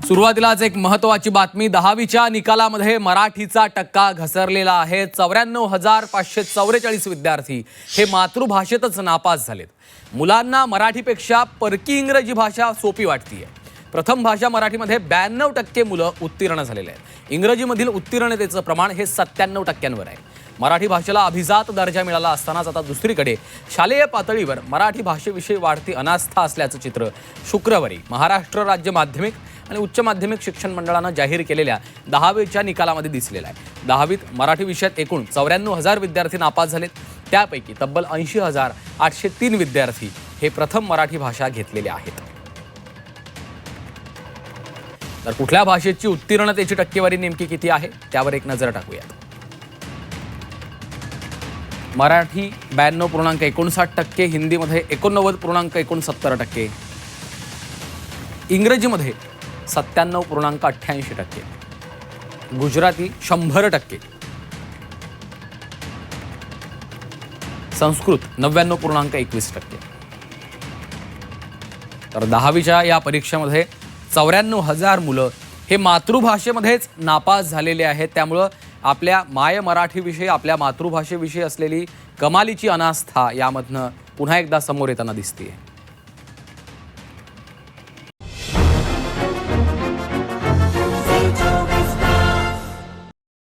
सुरुवातीलाच एक महत्त्वाची बातमी। 10वीच्या निकालामध्ये मराठीचा टक्का घसरलेला आहे। 94,544 विद्यार्थी हे मातृभाषेतच नापास झालेत। मुलांना मराठीपेक्षा परकी इंग्रजी भाषा सोपी वाटतेय। प्रथम भाषा मराठीमध्ये 92% मुलं उत्तीर्ण झालेले आहेत। इंग्रजीमधील उत्तीर्णतेचं प्रमाण हे 97%वर आहे। मराठी भाषेला अभिजात दर्जा मिळाला असतानाच आता दुसरीकडे शालेय पातळीवर मराठी भाषेविषयी वाढती अनास्था असल्याचं चित्र शुक्रवारी महाराष्ट्र राज्य माध्यमिक आणि उच्च माध्यमिक शिक्षण मंडळानं जाहीर केलेल्या 10वीच्या निकालामध्ये दिसलेला आहे। 10वीत मराठी विषयात एकूण 94,000 विद्यार्थी नापास झालेत। त्यापैकी तब्बल 80,803 विद्यार्थी हे प्रथम मराठी भाषा घेतलेले आहेत। तर कुठल्या भाषेची उत्तीर्णतेची टक्केवारी नेमकी किती आहे त्यावर एक नजर टाकूया। मराठी 92.59%, हिंदीमध्ये 89.69%, इंग्रजीमध्ये 97.88%, गुजराती 100%, संस्कृत 99.21%। तर 10वीच्या या परीक्षेमध्ये 94,000 मुलं हे मातृभाषेमध्येच नापास झालेले आहेत। त्यामुळं आपल्या माय मराठीविषयी, आपल्या मातृभाषेविषयी असलेली कमालीची अनास्था यामधनं पुन्हा एकदा समोर येताना दिसते।